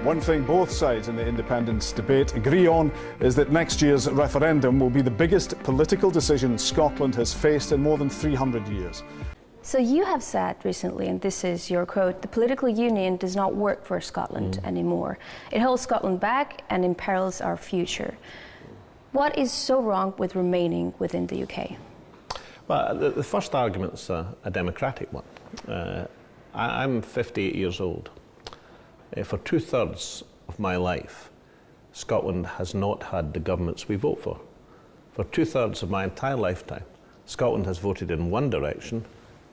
One thing both sides in the independence debate agree on is that next year's referendum will be the biggest political decision Scotland has faced in more than 300 years. So you have said recently, and this is your quote, the political union does not work for Scotland anymore. It holds Scotland back and imperils our future. What is so wrong with remaining within the UK? Well, the first argument's a democratic one. I'm 58 years old. For 2/3 of my life, Scotland has not had the governments we vote for. For 2/3 of my entire lifetime, Scotland has voted in one direction,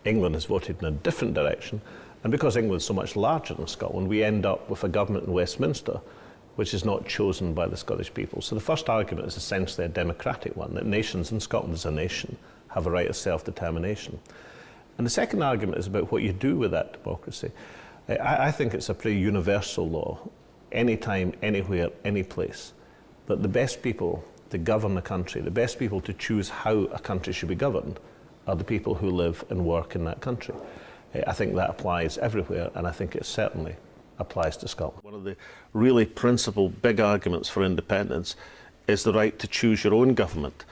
England has voted in a different direction, and because England is so much larger than Scotland, we end up with a government in Westminster which is not chosen by the Scottish people. So the first argument is essentially a democratic one, that nations, and Scotland as a nation, have a right of self-determination. And the second argument is about what you do with that democracy. I think it's a pretty universal law, anytime, anywhere, any place, that the best people to govern a country, the best people to choose how a country should be governed, are the people who live and work in that country. I think that applies everywhere, and I think it certainly applies to Scotland. One of the really principal big arguments for independence is the right to choose your own government,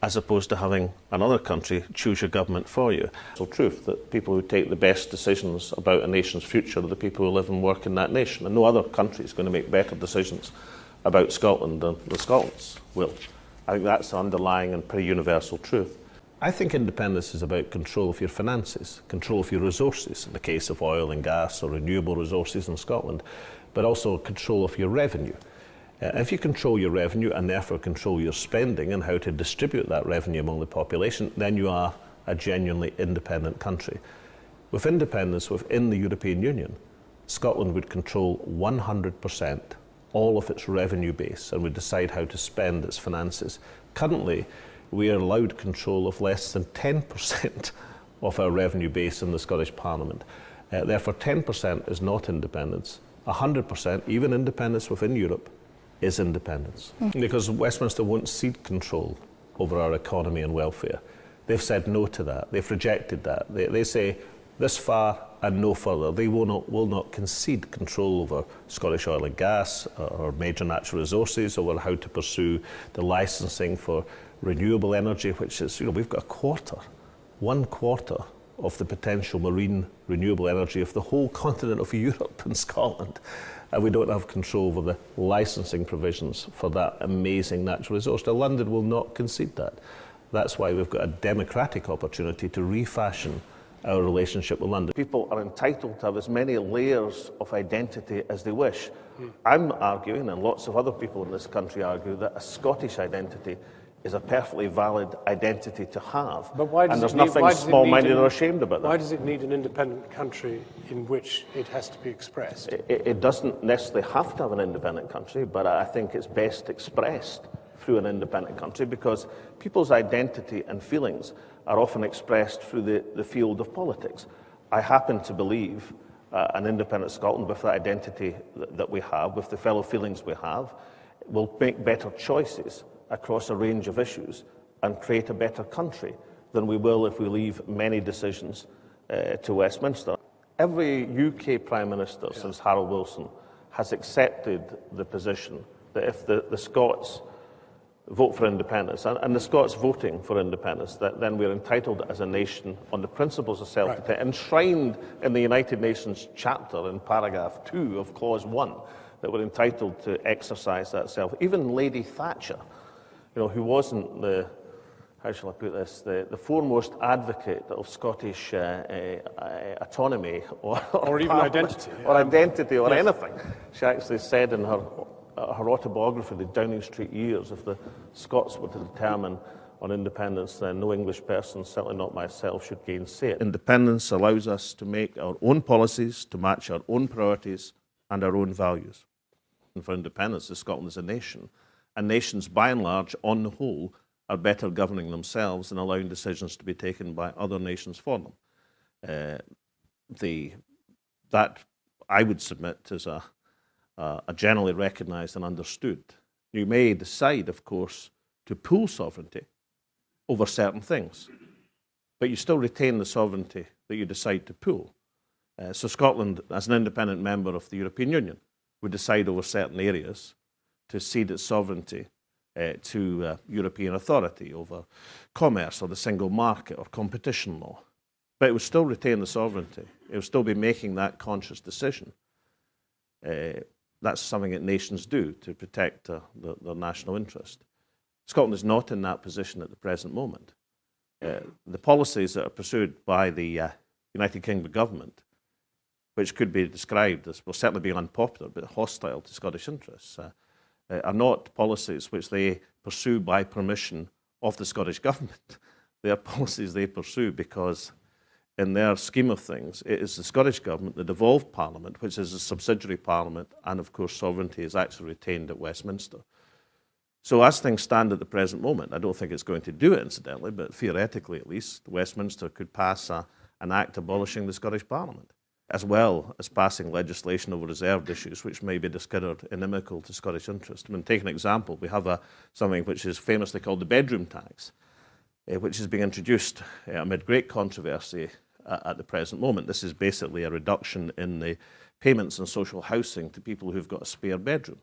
as opposed to having another country choose your government for you. It's the truth that people who take the best decisions about a nation's future are the people who live and work in that nation, and no other country is going to make better decisions about Scotland than the Scots will. I think that's the underlying and pretty universal truth. I think independence is about control of your finances, control of your resources, in the case of oil and gas or renewable resources in Scotland, but also control of your revenue. If you control your revenue and therefore control your spending and how to distribute that revenue among the population, then you are a genuinely independent country. With independence within the European Union, Scotland would control 100% all of its revenue base and would decide how to spend its finances. Currently, we are allowed control of less than 10% of our revenue base in the Scottish Parliament. Therefore, 10% is not independence. 100%, even independence within Europe, is independence. Because Westminster won't cede control over our economy and welfare. They've said no to that. They've rejected that. They say this far and no further. They will not concede control over Scottish oil and gas or major natural resources, or how to pursue the licensing for renewable energy, which is, we've got 1/4 of the potential marine renewable energy of the whole continent of Europe and Scotland. And we don't have control over the licensing provisions for that amazing natural resource. Now, London will not concede that. That's why we've got a democratic opportunity to refashion our relationship with London. People are entitled to have as many layers of identity as they wish. I'm arguing, and lots of other people in this country argue, that a Scottish identity is a perfectly valid identity to have. But why does and there's it need, nothing small-minded or ashamed about that. Why does it need an independent country in which it has to be expressed? It doesn't necessarily have to have an independent country, but I think it's best expressed through an independent country, because people's identity and feelings are often expressed through the field of politics. I happen to believe an independent Scotland, with the identity that we have, with the fellow feelings we have, will make better choices across a range of issues and create a better country than we will if we leave many decisions to Westminster. Every UK Prime Minister since Harold Wilson has accepted the position that if the Scots vote for independence, and the Scots voting for independence, that then we're entitled as a nation on the principles of self-determination, enshrined in the United Nations Charter in paragraph 2 of clause 1, that we're entitled to exercise that self. Even Lady Thatcher, who wasn't the, how shall I put this, the foremost advocate of Scottish autonomy or even identity. Or identity or anything. She actually said in her autobiography, The Downing Street Years, if the Scots were to determine on independence, then no English person, certainly not myself, should gainsay it. Independence allows us to make our own policies, to match our own priorities and our own values. And for independence, Scotland is a nation. And nations, by and large, on the whole, are better governing themselves and allowing decisions to be taken by other nations for them. That, I would submit, is a generally recognised and understood. You may decide, of course, to pool sovereignty over certain things, but you still retain the sovereignty that you decide to pool. So Scotland, as an independent member of the European Union, would decide over certain areas to cede its sovereignty to European authority over commerce or the single market or competition law. But it would still retain the sovereignty. It would still be making that conscious decision. That's something that nations do to protect their national interest. Scotland is not in that position at the present moment. The policies that are pursued by the United Kingdom government, which could be described as, will certainly be unpopular, but hostile to Scottish interests, are not policies which they pursue by permission of the Scottish government. They are policies they pursue because, in their scheme of things, it is the Scottish government, the devolved parliament, which is a subsidiary parliament, and of course sovereignty is actually retained at Westminster. So as things stand at the present moment, I don't think it's going to do it incidentally, but theoretically at least, Westminster could pass an act abolishing the Scottish Parliament, as well as passing legislation over reserved issues which may be considered inimical to Scottish interest. I mean, take an example. We have something which is famously called the bedroom tax, which is being introduced amid great controversy at the present moment. This is basically a reduction in the payments on social housing to people who've got a spare bedroom.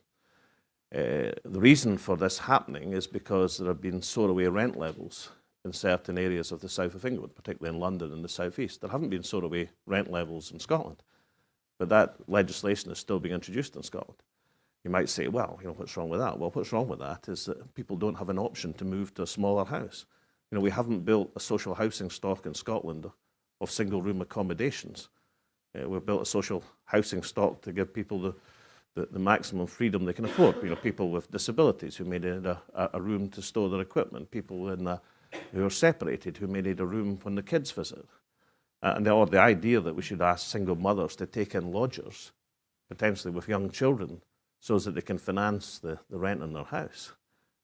The reason for this happening is because there have been soaraway rent levels in certain areas of the south of England, particularly in London and the southeast. There haven't been soaraway rent levels in Scotland, but that legislation is still being introduced in Scotland. You might say, well, what's wrong with that? Well, what's wrong with that is that people don't have an option to move to a smaller house. We haven't built a social housing stock in Scotland of single-room accommodations. We've built a social housing stock to give people the maximum freedom they can afford. People with disabilities who may need a room to store their equipment, people who are separated who may need a room when the kids visit. And the idea that we should ask single mothers to take in lodgers, potentially with young children, so that they can finance the rent in their house.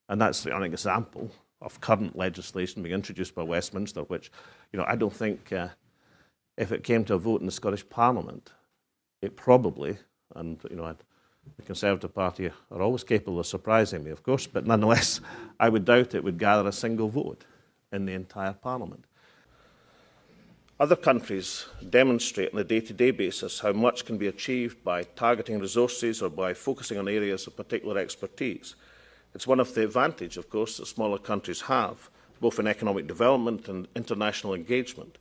And that's an example of current legislation being introduced by Westminster, which, I don't think, if it came to a vote in the Scottish Parliament, it probably, and, the Conservative Party are always capable of surprising me, of course, but nonetheless, I would doubt it would gather a single vote in the entire Parliament. Other countries demonstrate on a day-to-day basis how much can be achieved by targeting resources or by focusing on areas of particular expertise. It's one of the advantages, of course, that smaller countries have, both in economic development and international engagement,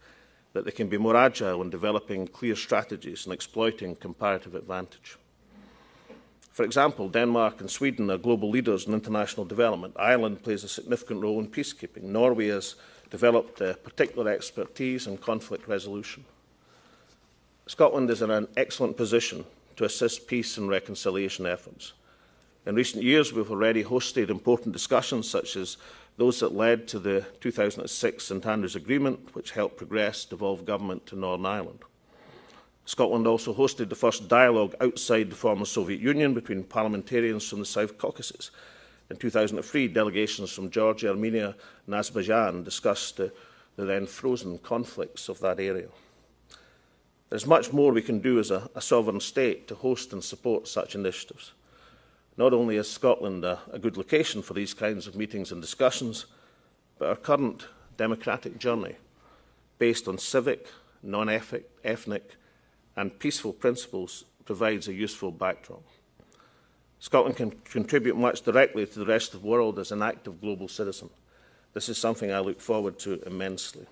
that they can be more agile in developing clear strategies and exploiting comparative advantage. For example, Denmark and Sweden are global leaders in international development. Ireland plays a significant role in peacekeeping. Norway has developed particular expertise in conflict resolution. Scotland is in an excellent position to assist peace and reconciliation efforts. In recent years, we've already hosted important discussions such as those that led to the 2006 St Andrews Agreement, which helped progress devolved government to Northern Ireland. Scotland also hosted the first dialogue outside the former Soviet Union between parliamentarians from the South Caucasus. In 2003, delegations from Georgia, Armenia and Azerbaijan discussed the then frozen conflicts of that area. There's much more we can do as a sovereign state to host and support such initiatives. Not only is Scotland a good location for these kinds of meetings and discussions, but our current democratic journey, based on civic, non-ethnic and peaceful principles, provides a useful backdrop. Scotland can contribute much directly to the rest of the world as an active global citizen. This is something I look forward to immensely.